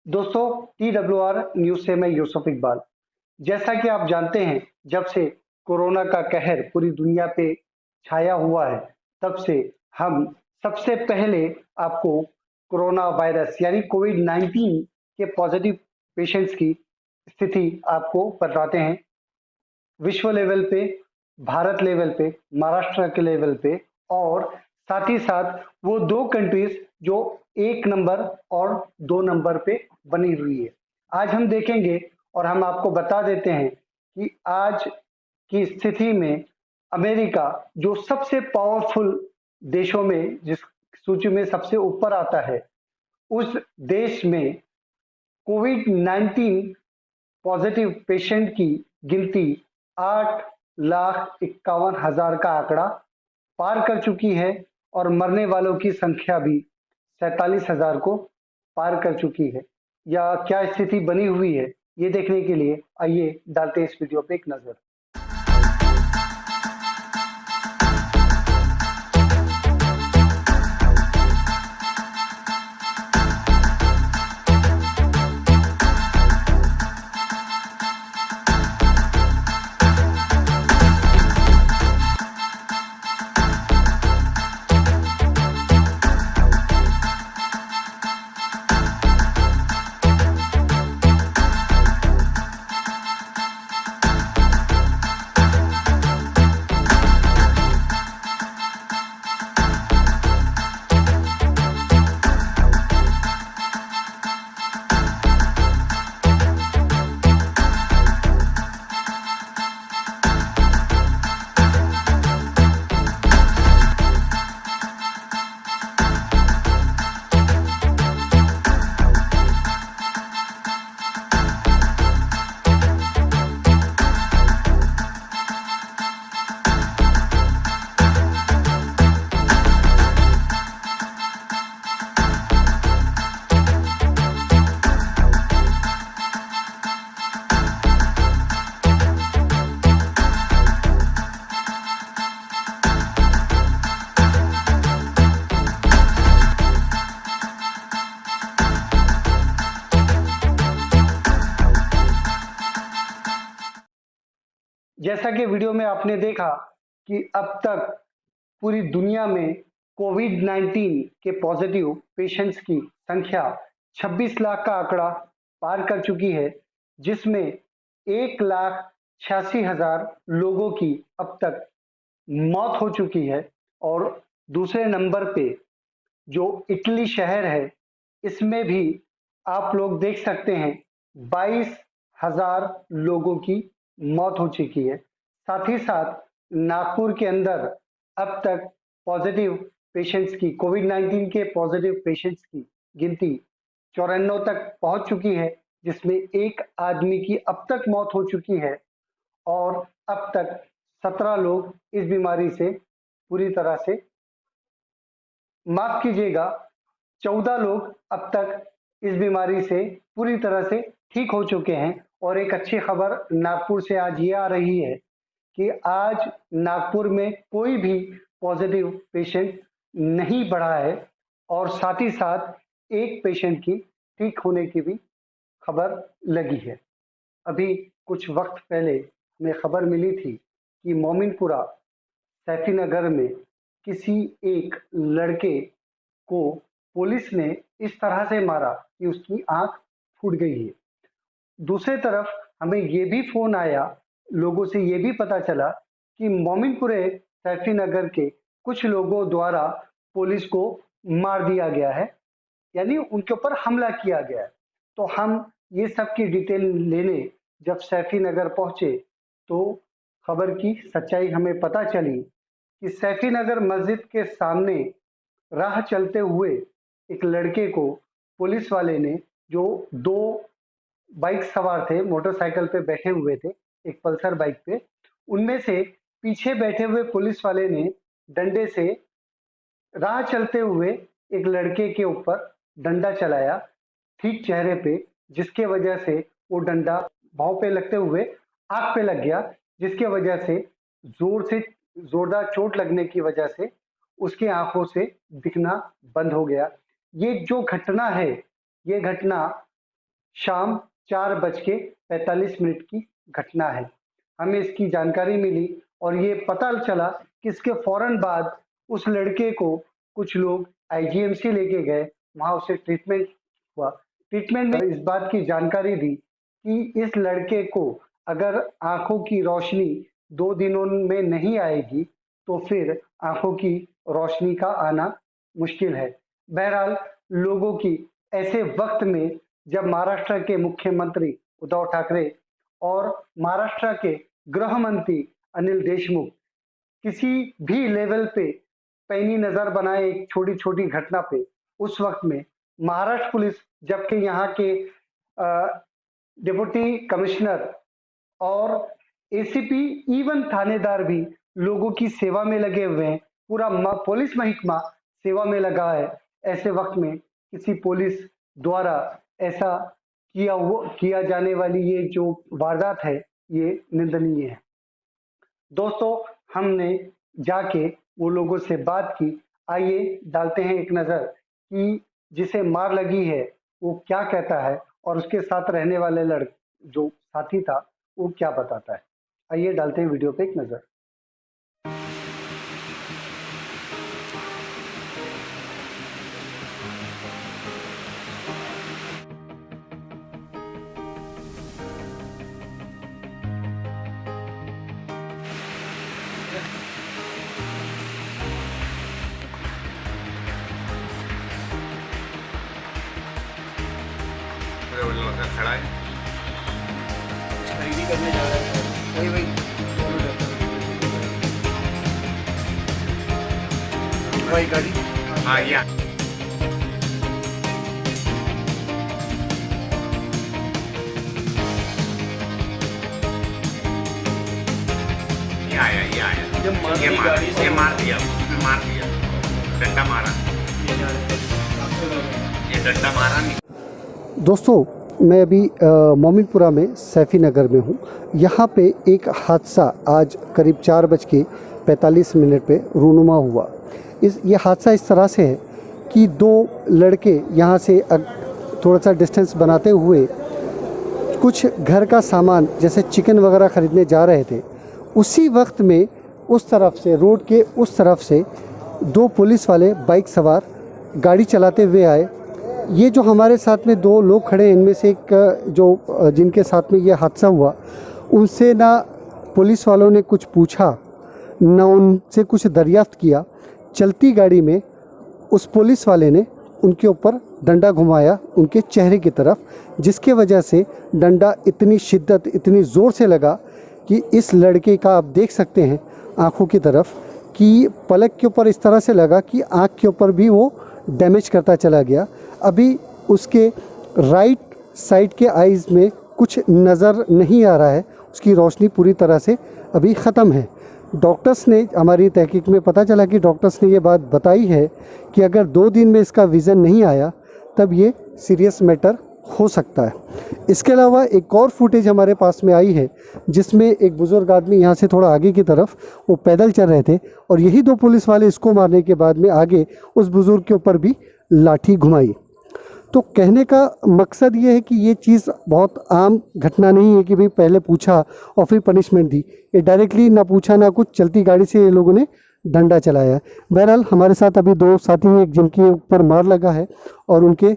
दोस्तों, TWR news से मैं यूसुफ इकबाल। जैसा कि आप जानते हैं, जब से कोरोना का कहर पूरी दुनिया पे छाया हुआ है, तब से हम सबसे पहले आपको कोरोना वायरस यानी कोविड-19 के पॉजिटिव पेशेंट्स की स्थिति आपको बताते हैं। विश्व लेवल पे, भारत लेवल पे, महाराष्ट्र के लेवल पे और साथ ही साथ वो दो कंट्रीज जो एक नंबर और दो नंबर पे बनी हुई है। आज हम देखेंगे और हम आपको बता देते हैं कि आज की स्थिति में अमेरिका जो सबसे पावरफुल देशों में जिस सूची में सबसे ऊपर आता है, उस देश में कोविड-19 पॉजिटिव पेशेंट की गिनती 8,51,000 का आंकड़ा पार कर चुकी है और मरने वालों की संख्या भी 47,000 को पार कर चुकी है। या क्या स्थिति बनी हुई है, ये देखने के लिए आइए डालते हैं इस वीडियो पे एक नजर। जैसा कि वीडियो में आपने देखा कि अब तक पूरी दुनिया में कोविड-19 के पॉजिटिव पेशेंट्स की संख्या 26 लाख का आंकड़ा पार कर चुकी है, जिसमें 1,86,000 लोगों की अब तक मौत हो चुकी है। और दूसरे नंबर पे जो इटली शहर है, इसमें भी आप लोग देख सकते हैं 22,000 लोगों की मौत हो चुकी है। साथ ही साथ नागपुर के अंदर अब तक पॉजिटिव पेशेंट्स की कोविड-19 के पॉजिटिव पेशेंट्स की गिनती 94 तक पहुंच चुकी है, जिसमें एक आदमी की अब तक मौत हो चुकी है और अब तक 17 लोग इस बीमारी से पूरी तरह से, माफ कीजिएगा, 14 लोग अब तक इस बीमारी से पूरी तरह से ठीक हो चुके हैं। और एक अच्छी खबर नागपुर से आज ये आ रही है कि आज नागपुर में कोई भी पॉजिटिव पेशेंट नहीं बढ़ा है और साथ ही साथ एक पेशेंट की ठीक होने की भी खबर लगी है। अभी कुछ वक्त पहले हमें खबर मिली थी कि मोमिनपुरा सैफीनगर में किसी एक लड़के को पुलिस ने इस तरह से मारा कि उसकी आंख फूट गई है। दूसरी तरफ हमें ये भी फोन आया, लोगों से ये भी पता चला कि मोमिनपुरे सैफीनगर के कुछ लोगों द्वारा पुलिस को मार दिया गया है, यानी उनके ऊपर हमला किया गया है। तो हम ये सब की डिटेल लेने जब सैफीनगर पहुंचे तो खबर की सच्चाई हमें पता चली कि सैफीनगर मस्जिद के सामने राह चलते हुए एक लड़के को पुलिस वाले ने, जो दो बाइक सवार थे, मोटरसाइकिल पे बैठे हुए थे, एक पल्सर बाइक पे, उनमें से पीछे बैठे हुए पुलिस वाले ने डंडे से राह चलते हुए एक लड़के के ऊपर डंडा चलाया, ठीक चेहरे पे, जिसके वजह से वो डंडा भाव पे लगते हुए आंख पे लग गया, जिसके वजह से जोरदार चोट लगने की वजह से उसकी आंखों से दिखना बंद हो गया। ये जो घटना है, ये घटना शाम 4:45 की घटना है। हमें इसकी जानकारी मिली और ये पता चला कि इसके फौरन बाद उस लड़के को कुछ लोग आईजीएमसी लेके गए, वहां उसे ट्रीटमेंट हुआ। ट्रीटमेंट में इस बात की जानकारी दी कि इस लड़के को अगर आंखों की रोशनी 2 दिनों में नहीं आएगी तो फिर आंखों की रोशनी का आना मुश्किल है। बहरहाल लोगों की ऐसे वक्त में जब महाराष्ट्र के मुख्यमंत्री उद्धव ठाकरे और महाराष्ट्र के गृह मंत्री अनिल देशमुख किसी भी लेवल पे पैनी नजर बनाए एक छोटी छोटी घटना पे, उस वक्त में महाराष्ट्र पुलिस, जबकि यहाँ के डिप्टी कमिश्नर और एसीपी इवन थानेदार भी लोगों की सेवा में लगे हुए हैं, पूरा पुलिस महकमा सेवा में लगा है, ऐसे वक्त में किसी पुलिस द्वारा ऐसा किया जाने वाली ये जो वारदात है ये निंदनीय है। दोस्तों, हमने जाके वो लोगों से बात की। आइए डालते हैं एक नजर कि जिसे मार लगी है वो क्या कहता है और उसके साथ रहने वाले जो साथी था वो क्या बताता है। आइए डालते हैं वीडियो पे एक नजर। खड़ा है, खरीदी करने जा रहा है। वही वही भाई गाड़ी। हाँ या ये आया ये मार दिया, उसने मार दिया, डंडा मारा, ये डंडा मारा नहीं। दोस्तों, मैं अभी मोमिनपुरा में सैफी नगर में हूँ। यहाँ पे एक हादसा आज करीब 4:45 पे रूनुमा हुआ। ये हादसा इस तरह से है कि 2 लड़के यहाँ से थोड़ा सा डिस्टेंस बनाते हुए कुछ घर का सामान जैसे चिकन वगैरह ख़रीदने जा रहे थे। उसी वक्त में उस तरफ से, रोड के उस तरफ से 2 पुलिस वाले बाइक सवार गाड़ी चलाते हुए आए। ये जो हमारे साथ में 2 लोग खड़े हैं, इनमें से एक जो जिनके साथ में ये हादसा हुआ, उनसे ना पुलिस वालों ने कुछ पूछा ना उनसे कुछ दरियाफ्त किया। चलती गाड़ी में उस पुलिस वाले ने उनके ऊपर डंडा घुमाया उनके चेहरे की तरफ, जिसके वजह से डंडा इतनी शिद्दत, इतनी ज़ोर से लगा कि इस लड़के का आप देख सकते हैं आँखों की तरफ कि पलक के ऊपर इस तरह से लगा कि आँख के ऊपर भी वो डैमेज करता चला गया। अभी उसके राइट साइड के आइज़ में कुछ नज़र नहीं आ रहा है, उसकी रोशनी पूरी तरह से अभी ख़त्म है। डॉक्टर्स ने, हमारी तहकीक में पता चला कि डॉक्टर्स ने ये बात बताई है कि अगर 2 दिन में इसका विज़न नहीं आया तब ये सीरियस मैटर हो सकता है। इसके अलावा एक और फुटेज हमारे पास में आई है जिसमें एक बुज़ुर्ग आदमी यहाँ से थोड़ा आगे की तरफ वो पैदल चल रहे थे और यही 2 पुलिस वाले इसको मारने के बाद में आगे उस बुज़ुर्ग के ऊपर भी लाठी घुमाई। तो कहने का मकसद ये है कि ये चीज़ बहुत आम घटना नहीं है कि भाई पहले पूछा और फिर पनिशमेंट दी। ये डायरेक्टली ना पूछा ना कुछ, चलती गाड़ी से ये लोगों ने डंडा चलाया। बहरहाल हमारे साथ अभी 2 साथी हैं, एक जिनके ऊपर मार लगा है और उनके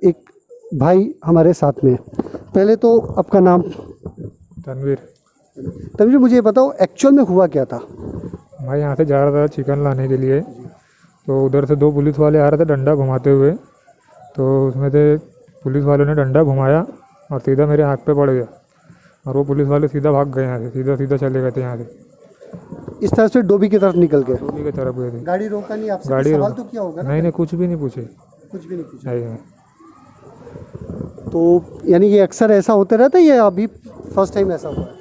एक भाई हमारे साथ में है। पहले तो आपका नाम? तनवीर। तनवीर, मुझे बताओ एक्चुअल में हुआ क्या था? मैं यहाँ से जा रहा था चिकन लाने के लिए, तो उधर से 2 पुलिस वाले आ रहे थे डंडा घुमाते हुए, तो उसमें से पुलिस वालों ने डंडा घुमाया और सीधा मेरे हाथ पे पड़ गया और वो पुलिस वाले सीधा भाग गए यहाँ से, सीधा चले गए थे यहाँ से। इस तरह से डोबी की तरफ निकल गए? डोबी की तरफ गए थे। गाड़ी रोका नहीं आपसे? गाड़ी सवाल तो किया होगा ना? नहीं, कुछ भी नहीं पूछे। कुछ भी नहीं पूछा? नहीं। तो यानी ये अक्सर ऐसा होते रहता है या अभी फर्स्ट टाइम ऐसा हुआ है?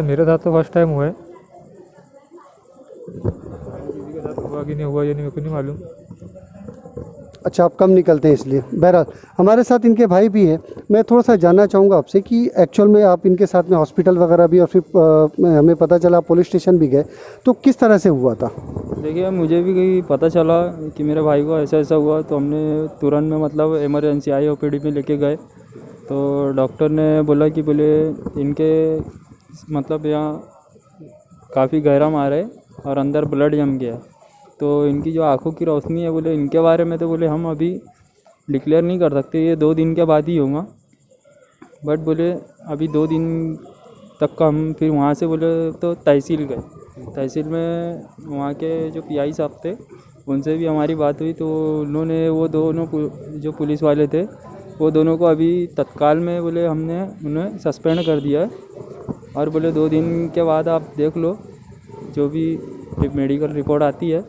मेरे साथ तो फर्स्ट टाइम हुआ है, किसी के साथ हुआ कि नहीं हुआ ये नहीं, मेरे को नहीं मालूम। अच्छा, आप कम निकलते हैं इसलिए। बहरहाल हमारे साथ इनके भाई भी हैं। मैं थोड़ा सा जानना चाहूँगा आपसे कि एक्चुअल में आप इनके साथ में हॉस्पिटल वगैरह भी और फिर हमें पता चला पुलिस स्टेशन भी गए, तो किस तरह से हुआ था? देखिए, मुझे भी पता चला कि मेरे भाई को ऐसा ऐसा हुआ, तो हमने तुरंत में मतलब इमरजेंसी आई ओपीडी में लेके गए। तो डॉक्टर ने बोला कि बोले इनके मतलब यहाँ काफ़ी गहरा मार है और अंदर ब्लड जम गया। तो इनकी जो आँखों की रोशनी है बोले इनके बारे में तो बोले हम अभी डिक्लेयर नहीं कर सकते, ये 2 दिन के बाद ही होगा। बट बोले अभी 2 दिन तक का हम फिर वहाँ से बोले तो तहसील गए। तहसील में वहाँ के जो पीआई साहब थे उनसे भी हमारी बात हुई, तो उन्होंने वो दोनों जो पुलिस वाले थे वो दोनों को अभी तत्काल में बोले हमने उन्हें सस्पेंड कर दिया है और बोले 2 दिन के बाद आप देख लो जो भी मेडिकल रिपोर्ट आती है,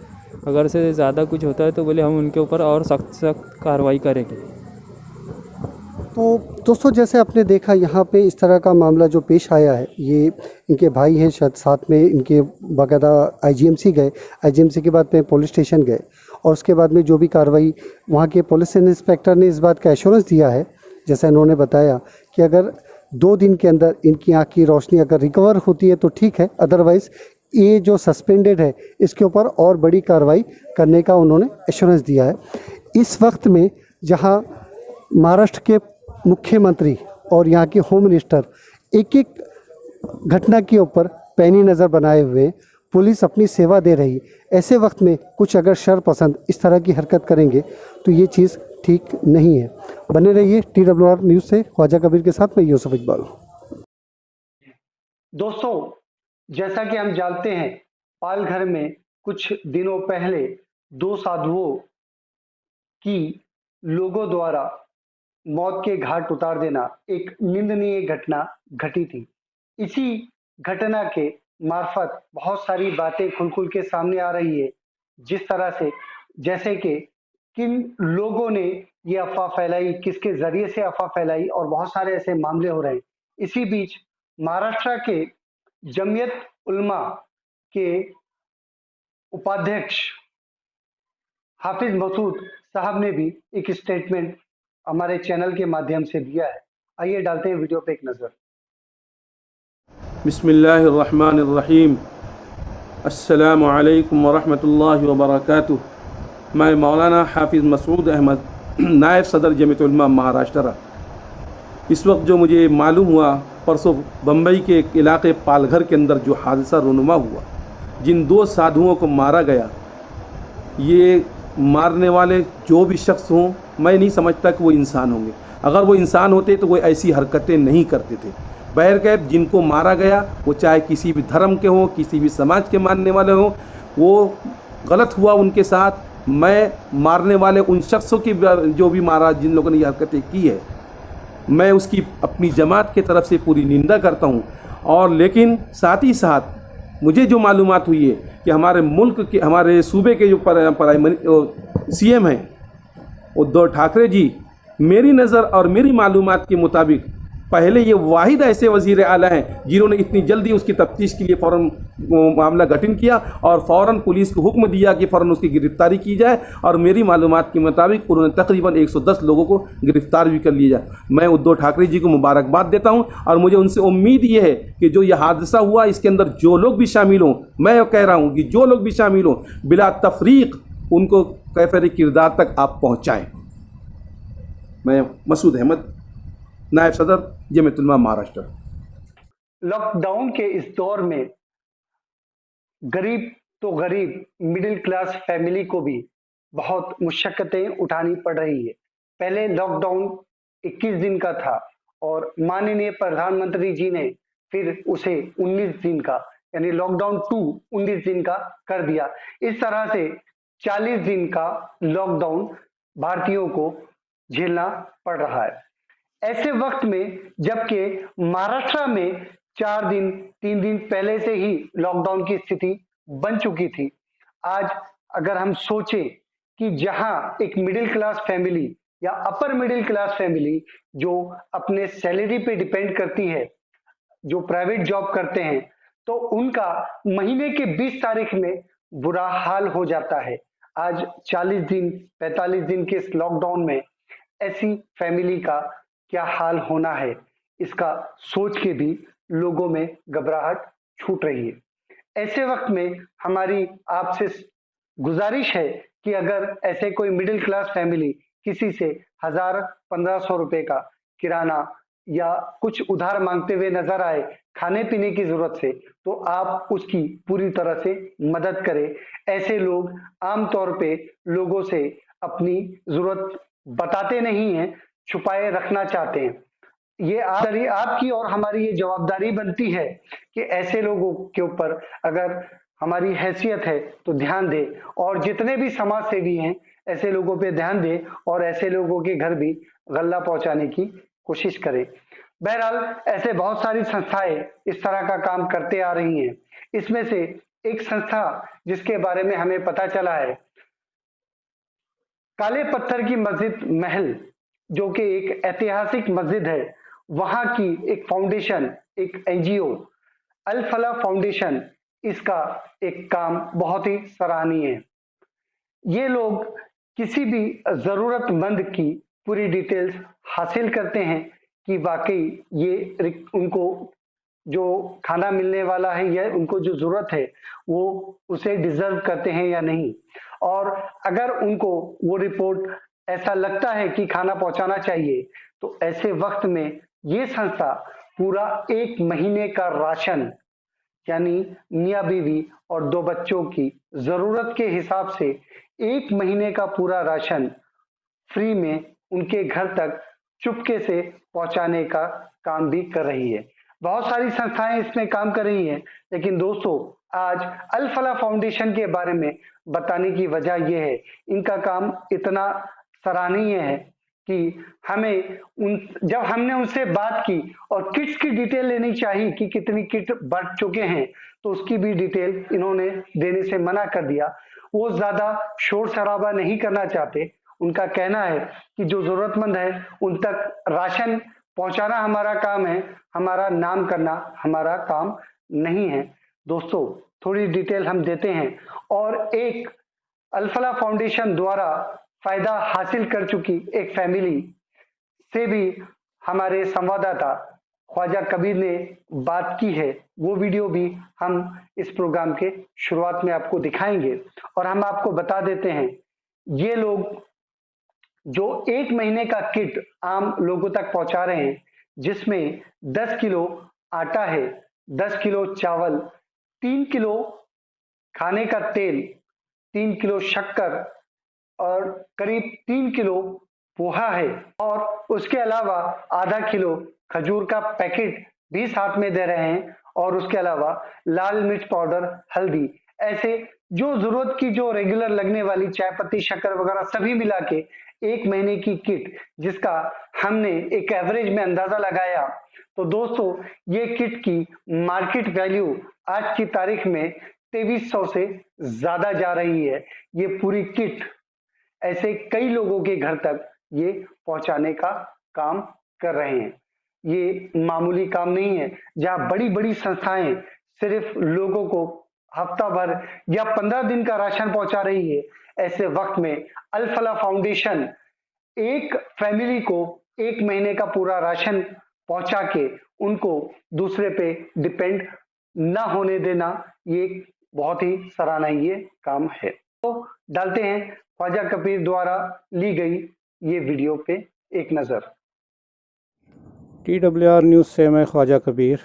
अगर से ज़्यादा कुछ होता है तो बोले हम उनके ऊपर और सख्त कार्रवाई करेंगे। तो दोस्तों, जैसे आपने देखा यहाँ पे इस तरह का मामला जो पेश आया है, ये इनके भाई हैं, शायद साथ में इनके बाकायदा आईजीएमसी गए, आईजीएमसी के बाद में पुलिस स्टेशन गए और उसके बाद में जो भी कार्रवाई वहाँ के पुलिस इंस्पेक्टर ने इस बात का एश्योरेंस दिया है, जैसा इन्होंने बताया कि अगर 2 दिन के अंदर इनकी आँख की रोशनी अगर रिकवर होती है तो ठीक है, अदरवाइज़ ये जो सस्पेंडेड है इसके ऊपर और बड़ी कार्रवाई करने का उन्होंने एश्योरेंस दिया है। इस वक्त में जहाँ महाराष्ट्र के मुख्यमंत्री और यहाँ के होम मिनिस्टर एक एक घटना के ऊपर पैनी नज़र बनाए हुए पुलिस अपनी सेवा दे रही, ऐसे वक्त में कुछ अगर शरपसंद इस तरह की हरकत करेंगे तो ये चीज़ ठीक नहीं है। बने रहिए TWR न्यूज़ से ख्वाजा कबीर के साथ में यूसुफ इकबाल। दोस्तों, जैसा कि हम जानते हैं, पालघर में कुछ दिनों पहले 2 साधुओं की लोगों द्वारा मौत के घाट उतार देना एक निंदनीय घटना घटी थी। इसी घटना के मार्फत बहुत सारी बातें खुल के सामने आ रही है, जिस तरह से जैसे कि किन लोगों ने ये अफवाह फैलाई, किसके जरिए से अफवाह फैलाई और बहुत सारे ऐसे मामले हो रहे हैं। इसी बीच महाराष्ट्र के जमीयत उलमा के उपाध्यक्ष हाफिज मसूद साहब ने भी एक स्टेटमेंट हमारे चैनल के माध्यम से दिया है। आइए डालते हैं वीडियो पे एक नजर। बिस्मिल्लाहिर्रहमानिर्रहीम। अस्सलामु अलैकुम वरहमतुल्लाहि वबरकातुह। मैं मौलाना हाफिज़ मसूद अहमद, नायब सदर जमीयत उलमा महाराष्ट्र। इस वक्त जो मुझे मालूम हुआ, परसों बम्बई के एक इलाके पालघर के अंदर जो हादसा रूनुमा हुआ, जिन 2 साधुओं को मारा गया, ये मारने वाले जो भी शख्स हों, मैं नहीं समझता कि वो इंसान होंगे। अगर वो इंसान होते तो वो ऐसी हरकतें नहीं करते थे। बहरकैफ जिनको मारा गया वो चाहे किसी भी धर्म के हों, किसी भी समाज के मानने वाले हों, वो गलत हुआ उनके साथ। मैं मारने वाले उन शख्सों की जो भी मारा, जिन लोगों ने ये हरकतें की है, मैं उसकी अपनी जमात के तरफ से पूरी निंदा करता हूँ। और लेकिन साथ ही साथ मुझे जो मालूमात हुई है कि हमारे मुल्क के, हमारे सूबे के जो सीएम हैं उद्धव ठाकरे जी, मेरी नज़र और मेरी मालूमात के मुताबिक पहले ये वाहिद ऐसे वज़ीर आला हैं जिन्होंने इतनी जल्दी उसकी तफ्तीश के लिए फ़ौरन मामला गठन किया और फ़ौरन पुलिस को हुक्म दिया कि फ़ौरन उसकी गिरफ़्तारी की जाए। और मेरी मालूमात के मुताबिक उन्होंने तकरीबन 110 लोगों को गिरफ़्तार भी कर लिया जाए। मैं उद्धव ठाकरे जी को मुबारकबाद देता हूं और मुझे उनसे उम्मीद ये है कि जो यह हादसा हुआ इसके अंदर जो लोग भी शामिल हों, मैं कह रहा हूँ कि जो लोग भी शामिल हों, बिला तफरीक उनको कैफ़र किरदार तक आप पहुँचाएँ। मैं मसूद अहमद, नायब सदर जमीयत उलमा महाराष्ट्र। लॉकडाउन के इस दौर में गरीब तो गरीब मिडिल क्लास फैमिली को भी बहुत मुशक्कतें उठानी पड़ रही है। पहले लॉकडाउन 21 दिन का था और माननीय प्रधानमंत्री जी ने फिर उसे 19 दिन का, यानी लॉकडाउन 2 19 दिन का कर दिया। इस तरह से 40 दिन का लॉकडाउन भारतीयों को झेलना पड़ रहा है। ऐसे वक्त में जबकि महाराष्ट्र में 4 दिन 3 दिन पहले से ही लॉकडाउन की स्थिति बन चुकी थी, आज अगर हम सोचें कि जहां एक मिडिल क्लास फैमिली या अपर मिडिल क्लास फैमिली जो अपने सैलरी पे डिपेंड करती है, जो प्राइवेट जॉब करते हैं, तो उनका महीने के 20 तारीख में बुरा हाल हो जाता है। आज 40 दिन 45 दिन के इस लॉकडाउन में ऐसी फैमिली का क्या हाल होना है, इसका सोच के भी लोगों में घबराहट छूट रही है। ऐसे वक्त में हमारी आपसे गुजारिश है कि अगर ऐसे कोई मिडिल क्लास फैमिली किसी से 1000-1500 रुपए का किराना या कुछ उधार मांगते हुए नजर आए खाने पीने की जरूरत से, तो आप उसकी पूरी तरह से मदद करें। ऐसे लोग आमतौर पे लोगों से अपनी जरूरत बताते नहीं हैं, छुपाए रखना चाहते हैं। ये आपकी और हमारी ये जवाबदारी बनती है कि ऐसे लोगों के ऊपर अगर हमारी हैसियत है तो ध्यान दे, और जितने भी समाज सेवी हैं ऐसे लोगों पे ध्यान दे और ऐसे लोगों के घर भी गल्ला पहुंचाने की कोशिश करें। बहरहाल ऐसे बहुत सारी संस्थाएं इस तरह का काम करते आ रही हैं। इसमें से एक संस्था जिसके बारे में हमें पता चला है, काले पत्थर की मस्जिद महल, जो कि एक ऐतिहासिक मस्जिद है, वहां की एक फाउंडेशन, एक एनजीओ अल फला फाउंडेशन, इसका एक काम बहुत ही सराहनीय है। ये लोग किसी भी जरूरतमंद की पूरी डिटेल्स हासिल करते हैं कि वाकई ये उनको जो खाना मिलने वाला है या उनको जो जरूरत है वो उसे डिजर्व करते हैं या नहीं। और अगर उनको वो रिपोर्ट ऐसा लगता है कि खाना पहुंचाना चाहिए, तो ऐसे वक्त में ये संस्था पूरा 1 महीने का राशन, यानी मियाँ बीवी और 2 बच्चों की जरूरत के हिसाब से 1 महीने का पूरा राशन फ्री में उनके घर तक चुपके से पहुंचाने का काम भी कर रही है। बहुत सारी संस्थाएं इसमें काम कर रही हैं, लेकिन दोस्तों आज अल फला फाउंडेशन के बारे में बताने की वजह यह है, इनका काम इतना सराहनीय है कि हमें जब हमने उनसे बात की और किट्स की डिटेल लेनी चाहिए कि कितनी किट बढ़ चुके हैं, तो उसकी भी डिटेल इन्होंने देने से मना कर दिया। वो ज्यादा शोर शराबा नहीं करना चाहते। उनका कहना है कि जो जरूरतमंद है उन तक राशन पहुंचाना हमारा काम है, हमारा नाम करना हमारा काम नहीं है। दोस्तों थोड़ी डिटेल हम देते हैं, और एक अल फला फाउंडेशन द्वारा फायदा हासिल कर चुकी एक फैमिली से भी हमारे संवाददाता ख्वाजा कबीर ने बात की है। वो वीडियो भी हम इस प्रोग्राम के शुरुआत में आपको दिखाएंगे। और हम आपको बता देते हैं, ये लोग जो 1 महीने का किट आम लोगों तक पहुंचा रहे हैं, जिसमें 10 किलो आटा है, 10 किलो चावल, 3 किलो खाने का तेल, 3 किलो शक्कर और करीब 3 किलो पोहा है, और उसके अलावा आधा किलो खजूर का पैकेट भी साथ में दे रहे हैं, और उसके अलावा लाल मिर्च पाउडर, हल्दी, ऐसे जो जरूरत की जो रेगुलर लगने वाली चाय पत्ती, शक्कर वगैरह सभी मिला के 1 महीने की किट, जिसका हमने एक एवरेज में अंदाजा लगाया, तो दोस्तों ये किट की मार्केट वैल्यू आज की तारीख में 2300 से ज्यादा जा रही है। ये पूरी किट ऐसे कई लोगों के घर तक ये पहुंचाने का काम कर रहे हैं। ये मामूली काम नहीं है, जहां बड़ी बड़ी संस्थाएं सिर्फ लोगों को हफ्ता भर या 15 दिन का राशन पहुंचा रही है, ऐसे वक्त में अल फला फाउंडेशन एक फैमिली को 1 महीने का पूरा राशन पहुंचा के उनको दूसरे पे डिपेंड ना होने देना, ये बहुत ही सराहनीय काम है। तो डालते हैं ख्वाजा कबीर द्वारा ली गई ये वीडियो पे एक नज़र। TWR न्यूज़ से मैं ख्वाजा कबीर।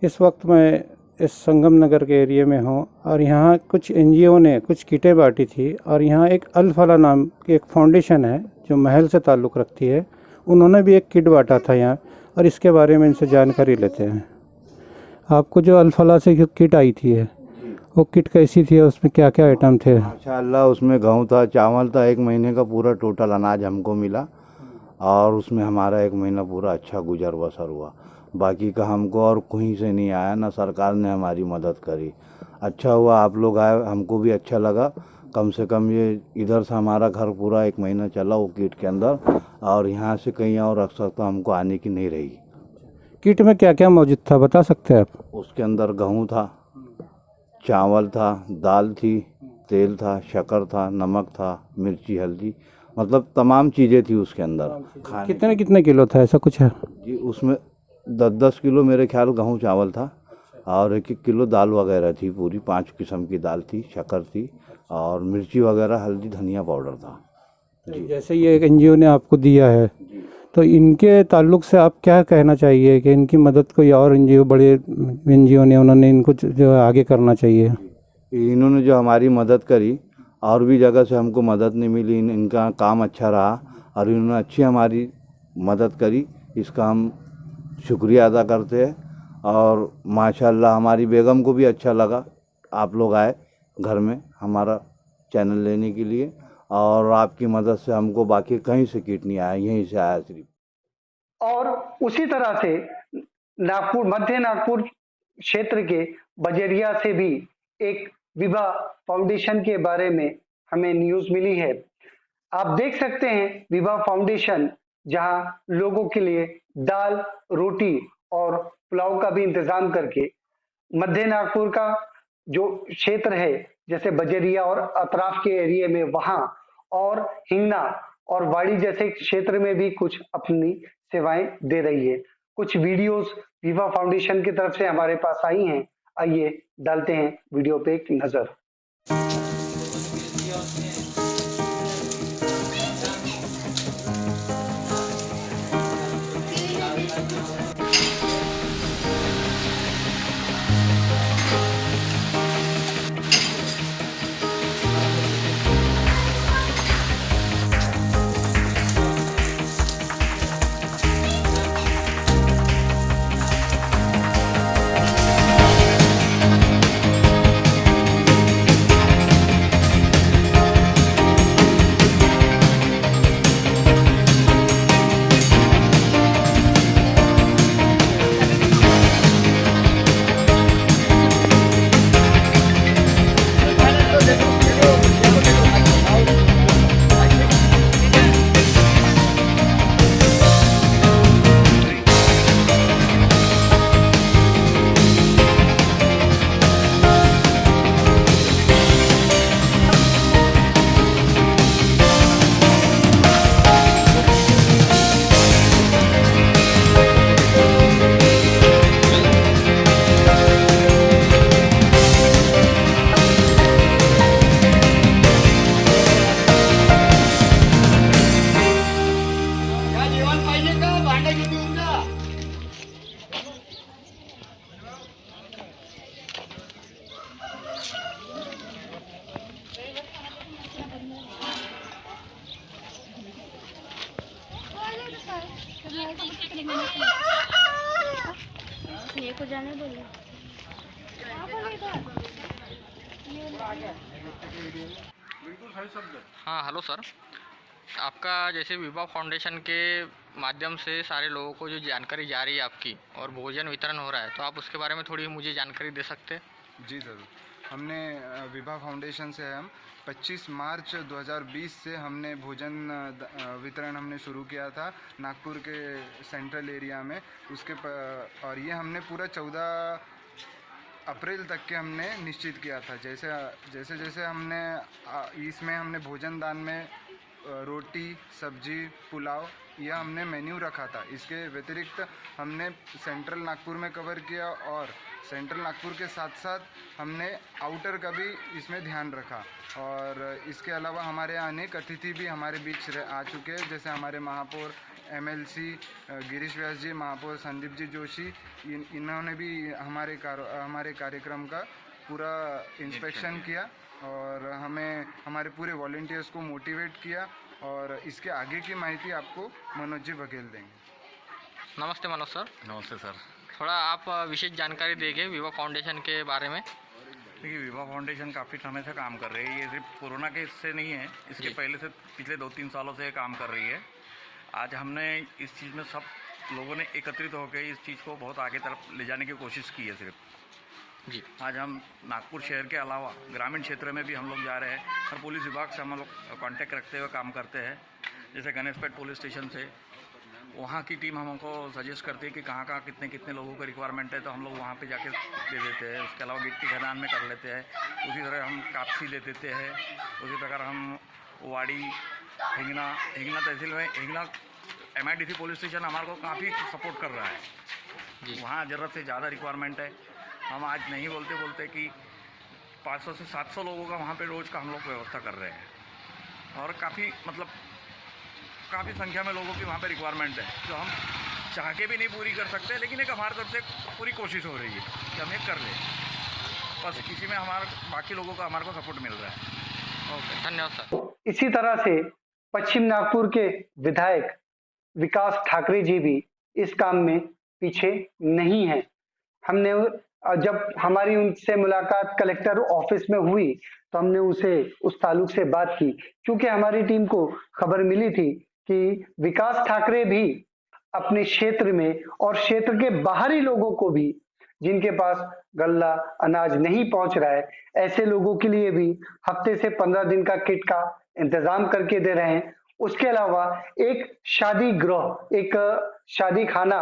इस वक्त मैं इस संगम नगर के एरिया में हूँ, और यहाँ कुछ NGO ने कुछ किटें बांटी थी, और यहाँ एक अल फला नाम की एक फाउंडेशन है जो महल से ताल्लुक़ रखती है, उन्होंने भी एक किट बांटा था यहाँ, और इसके बारे में इनसे जानकारी लेते हैं। आपको जो अल फला से किट आई थी है, वो किट कैसी थी, उसमें क्या क्या आइटम थे? माशाअल्लाह उसमें गेहूँ था, चावल था, 1 महीने का पूरा टोटल अनाज हमको मिला, और उसमें हमारा 1 महीना पूरा अच्छा गुजर बसर हुआ। बाकी का हमको और कहीं से नहीं आया, ना सरकार ने हमारी मदद करी। अच्छा हुआ आप लोग आए, हमको भी अच्छा लगा। कम से कम ये इधर से हमारा घर पूरा 1 महीना चला वो किट के अंदर, और यहाँ से कहीं और रख सकता हमको आने की नहीं रही। किट में क्या क्या मौजूद था बता सकते हैं आप? उसके अंदर गेहूँ था, चावल था, दाल थी, तेल था, शक्कर था, नमक था, मिर्ची, हल्दी, मतलब तमाम चीज़ें थी उसके अंदर। कितने कितने किलो था, ऐसा कुछ है जी? उसमें 10-10 किलो मेरे ख्याल गेहूँ चावल था, और 1-1 किलो दाल वगैरह थी, पूरी 5 किस्म की दाल थी, शक्कर थी, और मिर्ची वगैरह, हल्दी, धनिया पाउडर था जी। जैसे ये एक NGO ने आपको दिया है, तो इनके ताल्लुक़ से आप क्या कहना चाहिए कि इनकी मदद कोई और एनजीओ, बड़े एनजीओ ने, उन्होंने इनको जो आगे करना चाहिए? इन्होंने जो हमारी मदद करी, और भी जगह से हमको मदद नहीं मिली, इनका काम अच्छा रहा और इन्होंने अच्छी हमारी मदद करी, इसका हम शुक्रिया अदा करते हैं। और माशाल्लाह हमारी बेगम को भी अच्छा लगा आप लोग आए घर में हमारा चैनल लेने के लिए, और आपकी मदद से हमको बाकी कहीं से किट नहीं आया, यहीं से आया सिर्फ। और उसी तरह से नागपुर, मध्य नागपुर क्षेत्र के बजरिया से भी एक विवाह फाउंडेशन के बारे में हमें न्यूज मिली है। आप देख सकते हैं विवाह फाउंडेशन जहां लोगों के लिए दाल, रोटी और पुलाव का भी इंतजाम करके मध्य नागपुर का जो क्षेत्र है, जैसे बजरिया और अतराफ के एरिया में वहां, और हिंगना और वाड़ी जैसे क्षेत्र में भी कुछ अपनी सेवाएं दे रही है। कुछ वीडियोस विवाह फाउंडेशन की तरफ से हमारे पास आई हैं, आइए डालते हैं वीडियो पे एक नजर। हाँ हेलो सर, आपका जैसे विवाह फाउंडेशन के माध्यम से सारे लोगों को जो जानकारी जा रही है आपकी और भोजन वितरण हो रहा है, तो आप उसके बारे में थोड़ी मुझे जानकारी दे सकते हैं? जी ज़रूर। हमने विवाह फाउंडेशन से हम 25 मार्च 2020 से हमने भोजन वितरण हमने शुरू किया था नागपुर के सेंट्रल एरिया में। और ये हमने पूरा 14 अप्रैल तक के हमने निश्चित किया था। जैसे जैसे हमने इसमें हमने भोजन दान में रोटी, सब्जी, पुलाव, यह हमने मेन्यू रखा था। इसके व्यतिरिक्त हमने सेंट्रल नागपुर में कवर किया और सेंट्रल नागपुर के साथ साथ हमने आउटर का भी इसमें ध्यान रखा। और इसके अलावा हमारे यहाँ अनेक अतिथि भी हमारे बीच आ चुके हैं, जैसे हमारे महापौर MLC गिरीश व्यास जी, महापौर संदीप जी जोशी, इन्होंने भी हमारे कार्यक्रम का पूरा इंस्पेक्शन किया और हमें हमारे पूरे वॉलंटियर्स को मोटिवेट किया। और इसके आगे की माहिती आपको मनोज जी बघेल देंगे। नमस्ते मनोज सर। नमस्ते सर। थोड़ा आप विशेष जानकारी देंगे विवाह फाउंडेशन के बारे में। देखिए, विवाह फाउंडेशन काफ़ी समय से काम कर रही है। ये सिर्फ कोरोना के इससे नहीं है, इसके पहले से पिछले 2-3 सालों से काम कर रही है। आज हमने इस चीज़ में सब लोगों ने एकत्रित होकर इस चीज़ को बहुत आगे तरफ ले जाने की कोशिश की है सिर्फ जी। आज हम नागपुर शहर के अलावा ग्रामीण क्षेत्र में भी हम लोग जा रहे हैं और पुलिस विभाग से हम लोग कांटेक्ट रखते हुए काम करते हैं। जैसे गणेशपेट पुलिस स्टेशन से वहाँ की टीम हमको सजेस्ट करती है कि कहाँ कहाँ कितने कितने लोगों को रिक्वायरमेंट है, तो हम लोग वहाँ पे जाके दे देते हैं। उसके अलावा गिट्टी खदान में कर लेते हैं। उसी तरह हम कापसी दे देते हैं। उसी प्रकार हम वाड़ी, हिंगना तहसील में हिंगना MIDC पुलिस स्टेशन हमारे को काफ़ी सपोर्ट कर रहा है जी। वहाँ ज़रूरत से ज़्यादा रिक्वायरमेंट है। हम आज नहीं बोलते कि 500 से 700 लोगों का वहाँ पे रोज़ का हम लोग व्यवस्था कर रहे हैं और काफ़ी मतलब काफ़ी संख्या में लोगों की वहाँ पे रिक्वायरमेंट है जो हम चाह के भी नहीं पूरी कर सकते, लेकिन एक हमारी तरफ से पूरी कोशिश हो रही है कि हम ये कर लें। बस इसी में बाकी लोगों का हमारे को सपोर्ट मिल रहा है। ओके, धन्यवाद सर। इसी तरह से पश्चिम नागपुर के विधायक विकास ठाकरे जी भी इस काम में पीछे नहीं है। हमने जब हमारी उनसे मुलाकात कलेक्टर ऑफिस में हुई तो हमने उस ताल्लुक से बात की, क्योंकि हमारी टीम को खबर मिली थी कि विकास ठाकरे भी अपने क्षेत्र में और क्षेत्र के बाहरी लोगों को भी, जिनके पास गल्ला अनाज नहीं पहुंच रहा है, ऐसे लोगों के लिए भी हफ्ते से 15 दिन का किट का इंतजाम करके दे रहे हैं। उसके अलावा एक शादी गृह, एक शादी खाना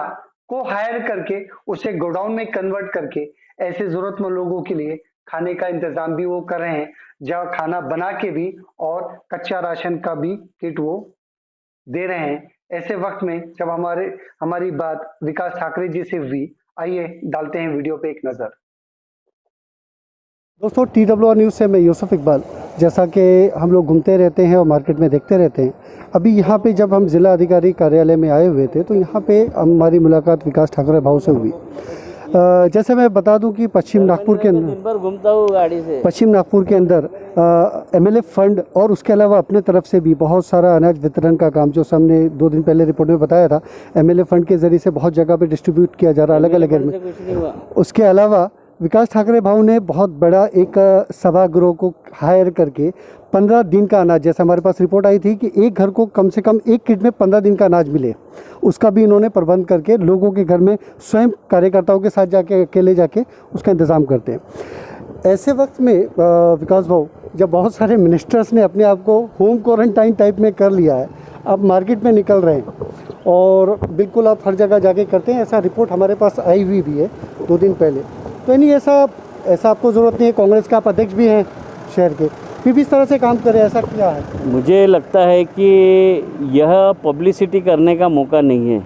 को हायर करके उसे गोडाउन में कन्वर्ट करके ऐसे जरूरतमंद लोगों के लिए खाने का इंतजाम भी वो कर रहे हैं, जहाँ खाना बना के भी और कच्चा राशन का भी किट वो दे रहे हैं। ऐसे वक्त में जब हमारी बात विकास ठाकरे जी से हुई, आइए डालते हैं वीडियो पे एक नजर। दोस्तों, TWR न्यूज़ से मैं यूसुफ इकबाल। जैसा कि हम लोग घूमते रहते हैं और मार्केट में देखते रहते हैं, अभी यहाँ पे जब हम जिला अधिकारी कार्यालय में आए हुए थे तो यहाँ पे हमारी मुलाकात विकास ठाकरे भाऊ से हुई। जैसे मैं बता दूं कि पश्चिम नागपुर के अंदर घूमता हूँ गाड़ी से, पश्चिम नागपुर के अंदर MLA फंड और उसके अलावा अपने तरफ से भी बहुत सारा अनाज वितरण का काम, जो हमने 2 दिन पहले रिपोर्ट में बताया था, MLA फंड के जरिए से बहुत जगह पे डिस्ट्रीब्यूट किया जा रहा है अलग अलग एरिया में। उसके अलावा विकास ठाकरे भाऊ ने बहुत बड़ा एक सभागृह को हायर करके 15 दिन का अनाज, जैसे हमारे पास रिपोर्ट आई थी कि एक घर को कम से कम एक किट में 15 दिन का अनाज मिले, उसका भी इन्होंने प्रबंध करके लोगों के घर में स्वयं कार्यकर्ताओं के साथ जाके अकेले जाके उसका इंतज़ाम करते हैं। ऐसे वक्त में विकास भाऊ, जब बहुत सारे मिनिस्टर्स ने अपने आप को होम क्वारंटाइन टाइप में कर लिया है, आप मार्केट में निकल रहे हैं और बिल्कुल आप हर जगह जाके करते हैं, ऐसा रिपोर्ट हमारे पास आई हुई भी है 2 दिन पहले। तो नहीं, ऐसा आपको ज़रूरत नहीं है, कांग्रेस का आप अध्यक्ष भी हैं शहर के, फिर भी इस तरह से काम करें, ऐसा क्या है? मुझे लगता है कि यह पब्लिसिटी करने का मौका नहीं है,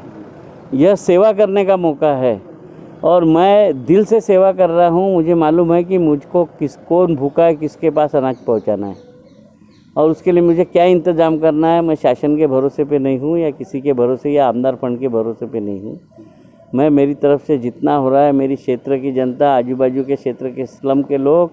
यह सेवा करने का मौका है और मैं दिल से सेवा कर रहा हूँ। मुझे मालूम है कि मुझको कौन भूखा है, किसके पास अनाज पहुँचाना है और उसके लिए मुझे क्या इंतज़ाम करना है। मैं शासन के भरोसे पे नहीं हूँ या किसी के भरोसे या आमदार फंड के भरोसे पे नहीं हूँ। मैं मेरी तरफ से जितना हो रहा है, मेरी क्षेत्र की जनता, आजू बाजू के क्षेत्र के स्लम के लोग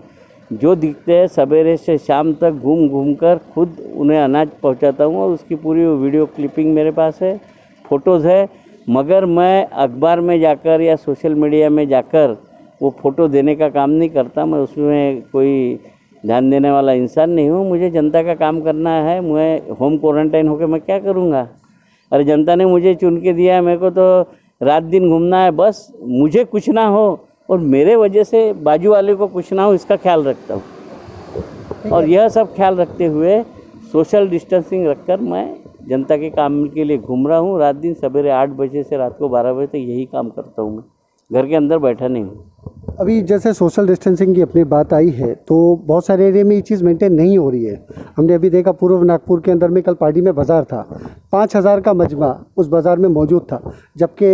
जो दिखते हैं, सवेरे से शाम तक घूम कर खुद उन्हें अनाज पहुंचाता हूं और उसकी पूरी वीडियो क्लिपिंग मेरे पास है, फ़ोटोज़ है। मगर मैं अखबार में जाकर या सोशल मीडिया में जाकर वो फ़ोटो देने का काम नहीं करता। मैं उसमें कोई ध्यान देने वाला इंसान नहीं हूँ। मुझे जनता का काम करना है। मैं होम क्वारंटाइन होकर मैं क्या करूँगा? अरे जनता ने मुझे चुन के दिया है, मेरे को तो रात दिन घूमना है, बस मुझे कुछ ना हो और मेरे वजह से बाजू वाले को कुछ ना हो, इसका ख्याल रखता हूँ। और यह सब ख्याल रखते हुए सोशल डिस्टेंसिंग रखकर मैं जनता के काम के लिए घूम रहा हूँ। रात दिन सवेरे 8 बजे से रात को 12 बजे तक यही काम करता हूँ। मैं घर के अंदर बैठा नहीं हूँ। अभी जैसे सोशल डिस्टेंसिंग की अपनी बात आई है तो बहुत सारे एरिया में ये चीज़ मेंटेन नहीं हो रही है। हमने अभी देखा पूर्व नागपुर के अंदर में कल पार्टी में बाज़ार था, 5000 का मजमा उस बाज़ार में मौजूद था, जबकि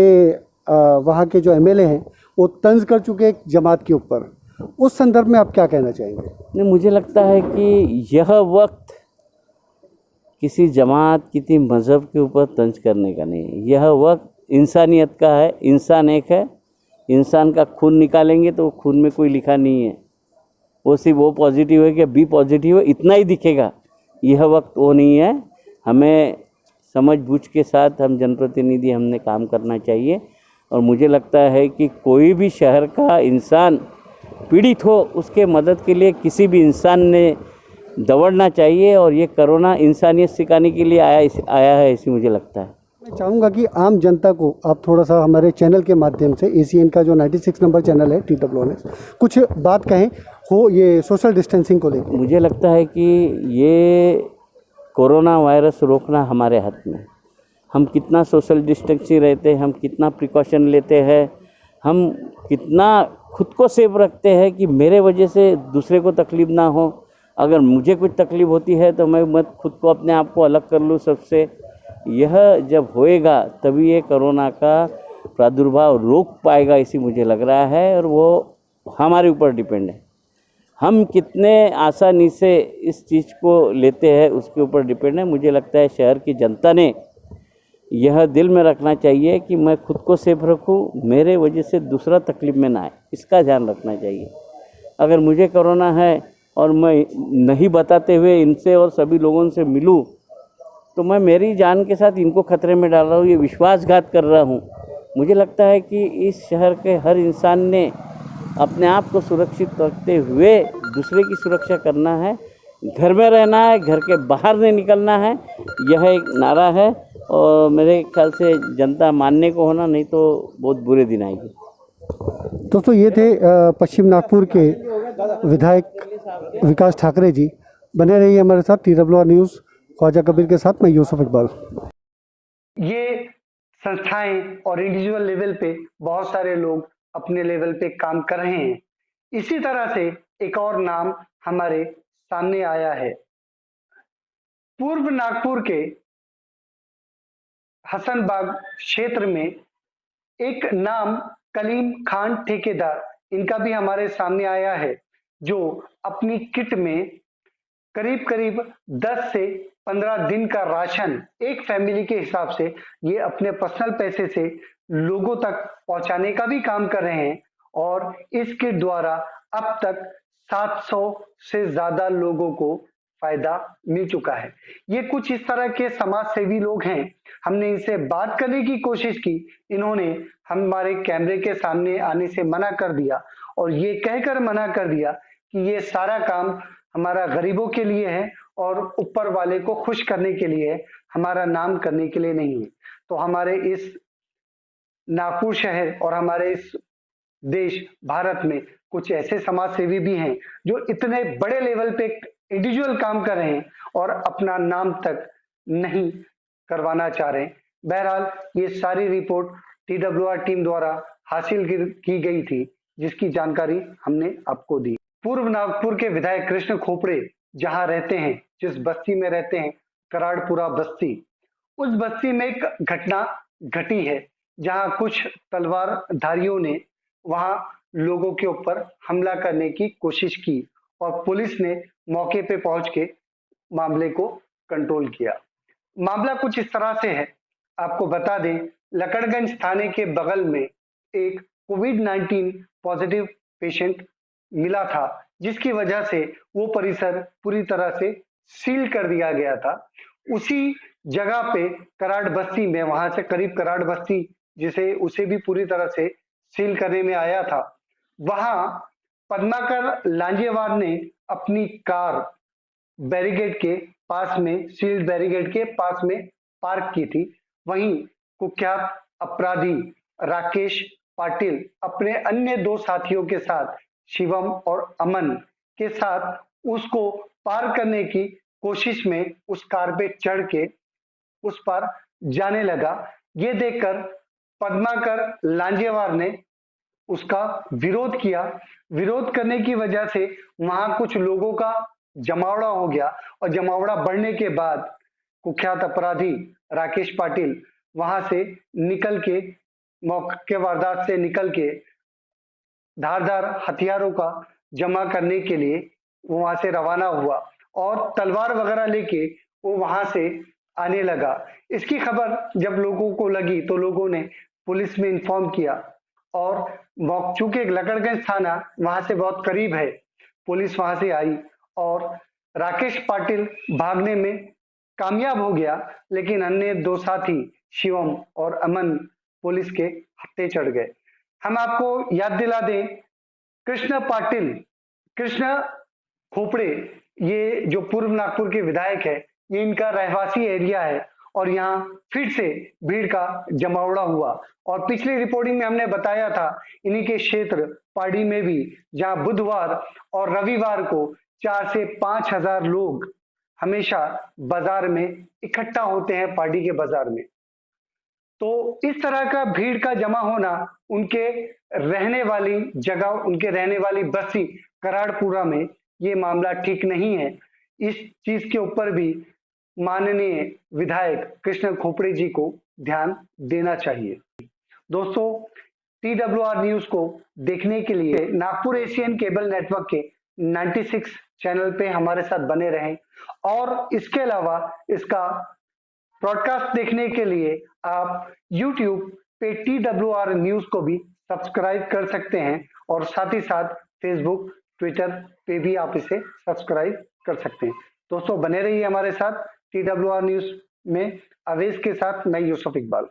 वहाँ के जो MLA हैं वो तंज कर चुके एक जमात के ऊपर। उस संदर्भ में आप क्या कहना चाहेंगे? नहीं, मुझे लगता है कि यह वक्त किसी जमात, किसी मज़हब के ऊपर तंज करने का नहीं है। यह वक्त इंसानियत का है। इंसान एक है, इंसान का खून निकालेंगे तो खून में कोई लिखा नहीं है, वो सिर्फ वो पॉजिटिव है कि बी पॉजिटिव है, इतना ही दिखेगा। यह वक्त वो नहीं है। हमें समझ बूझ के साथ हम जनप्रतिनिधि हमने काम करना चाहिए और मुझे लगता है कि कोई भी शहर का इंसान पीड़ित हो, उसके मदद के लिए किसी भी इंसान ने दौड़ना चाहिए और ये कोरोना इंसानियत सिखाने के लिए आया है, ऐसी मुझे लगता है। मैं चाहूँगा कि आम जनता को आप थोड़ा सा हमारे चैनल के माध्यम से, ACN का जो 96 नंबर चैनल है TWR, कुछ बात कहें हो ये सोशल डिस्टेंसिंग को लेकर। मुझे लगता है कि ये कोरोना वायरस रोकना हमारे हाथ में। हम कितना सोशल डिस्टेंसिंग रहते हैं, हम कितना प्रिकॉशन लेते हैं, हम कितना खुद को सेफ रखते हैं कि मेरे वजह से दूसरे को तकलीफ़ ना हो। अगर मुझे कुछ तकलीफ़ होती है तो मैं खुद को, अपने आप को अलग कर लूँ सबसे। यह जब होएगा तभी ये कोरोना का प्रादुर्भाव रोक पाएगा, ऐसी मुझे लग रहा है और वो हमारे ऊपर डिपेंड है। हम कितने आसानी से इस चीज़ को लेते हैं उसके ऊपर डिपेंड है। मुझे लगता है शहर की जनता ने यह दिल में रखना चाहिए कि मैं खुद को सेफ रखूं, मेरे वजह से दूसरा तकलीफ में ना आए, इसका ध्यान रखना चाहिए। अगर मुझे कोरोना है और मैं नहीं बताते हुए इनसे और सभी लोगों से मिलूं तो मैं मेरी जान के साथ इनको खतरे में डाल रहा हूँ, ये विश्वासघात कर रहा हूँ। मुझे लगता है कि इस शहर के हर इंसान ने अपने आप को सुरक्षित रखते हुए दूसरे की सुरक्षा करना है, घर में रहना है, घर के बाहर नहीं निकलना है, यह एक नारा है। और मेरे ख्याल से जनता मानने को होना, नहीं तो बहुत बुरे दिन आएंगे। दोस्तों ये थे पश्चिम नागपुर के विधायक विकास ठाकरे जी। बने रहिए हमारे साथ TWR न्यूज़, ख्वाजा कबीर के साथ मैं यूसुफ इकबाल। ये संस्थाएं और इंडिविजुअल लेवल पे बहुत सारे लोग अपने लेवल पे काम कर रहे हैं। इसी तरह से एक और नाम हमारे सामने आया है। पूर्व नागपुर के हसनबाग क्षेत्र में एक नाम कलीम खान ठेकेदार, इनका भी हमारे सामने आया है, जो अपनी किट में करीब करीब 10 से 15 दिन का राशन एक फैमिली के हिसाब से ये अपने पर्सनल पैसे से लोगों तक पहुंचाने का भी काम कर रहे हैं। और इस किट द्वारा अब तक 700 से ज्यादा लोगों को फायदा मिल चुका है। ये कुछ इस तरह के समाज सेवी लोग हैं। हमने इनसे बात करने की कोशिश की, इन्होंने हमारे कैमरे के सामने आने से मना कर दिया और ये कहकर मना कर दिया कि ये सारा काम हमारा गरीबों के लिए है और ऊपर वाले को खुश करने के लिए है, हमारा नाम करने के लिए नहीं है। तो हमारे इस नागपुर शहर और हमारे इस देश भारत में कुछ ऐसे समाज सेवी भी हैं जो इतने बड़े लेवल पे इंडिविजुअल काम कर रहे हैं और अपना नाम तक नहीं करवाना चाह रहे हैं। बहरहाल ये सारी रिपोर्ट TWR टीम द्वारा हासिल की गई थी, जिसकी जानकारी हमने आपको दी। पूर्व नागपुर के विधायक कृष्ण खोपड़े जहां रहते हैं, जिस बस्ती में रहते हैं, कराड़पुरा बस्ती, उस बस्ती में एक घटना घटी है जहां कुछ तलवारधारियों ने वहां लोगों के ऊपर हमला करने की कोशिश की और पुलिस ने मौके पे पहुंच के मामले को कंट्रोल किया। मामला कुछ इस तरह से है, आपको बता दें, लकड़गंज थाने के बगल में एक कोविड-19 पॉजिटिव पेशेंट मिला था, जिसकी वजह से वो परिसर पूरी तरह से सील कर दिया गया था। उसी जगह पे कराड़ बस्ती में, वहां से करीब कराड़ बस्ती जिसे उसे भी पूरी तरह से सील करने में आया था, वहां पद्माकर लांजेवार ने अपनी कार बैरिकेड के पास में, सील्ड बैरिकेड के पास में पार्क की थी। वहीं कुख्यात अपराधी राकेश पाटिल अपने अन्य 2 साथियों के साथ, शिवम और अमन के साथ, उसको पार करने की कोशिश में उस कार पे चढ़ के उस पर जाने लगा। ये देखकर पद्माकर लांजेवार ने उसका विरोध किया। विरोध करने की वजह से वहां कुछ लोगों का जमावड़ा हो गया और जमावड़ा बढ़ने के बाद कुख्यात अपराधी राकेश पाटिल वहां से निकल के, मौके वारदात से निकल के, धारदार हथियारों का जमा करने के लिए वो वहां से रवाना हुआ और तलवार वगैरह लेके वो वहां से आने लगा। इसकी खबर जब लोगों को लगी तो लोगों ने पुलिस में इन्फॉर्म किया और चूंकि लकड़गंज थाना वहां से बहुत करीब है, पुलिस वहां से आई और राकेश पाटिल भागने में कामयाब हो गया, लेकिन अन्य 2 साथी शिवम और अमन पुलिस के हत्थे चढ़ गए। हम आपको याद दिला दें, कृष्ण खोपड़े, ये जो पूर्व नागपुर के विधायक है, ये इनका रहवासी एरिया है और यहाँ फिर से भीड़ का जमावड़ा हुआ। और पिछली रिपोर्टिंग में हमने बताया था इन्हीं के क्षेत्र पाडी में भी, जहां बुधवार और रविवार को 4 से 5 हजार लोग हमेशा बाजार में इकट्ठा होते हैं, पाडी के बाजार में। तो इस तरह का भीड़ का जमा होना उनके रहने वाली जगह, उनके रहने वाली बस्ती कराड़पुरा में, ये मामला ठीक नहीं है। इस चीज के ऊपर भी माननीय विधायक कृष्ण खोपड़े जी को ध्यान देना चाहिए। दोस्तों, TWR न्यूज को देखने के लिए नागपुर एशियन केबल नेटवर्क के 96 चैनल पे हमारे साथ बने रहें। और इसके अलावा इसका ब्रॉडकास्ट देखने के लिए आप YouTube पे TWR न्यूज को भी सब्सक्राइब कर सकते हैं और साथ ही साथ फेसबुक, ट्विटर पे भी आप इसे सब्सक्राइब कर सकते हैं। दोस्तों बने रहिए हमारे साथ TWR न्यूज में। अवेश के साथ मैं यूसुफ इकबाल।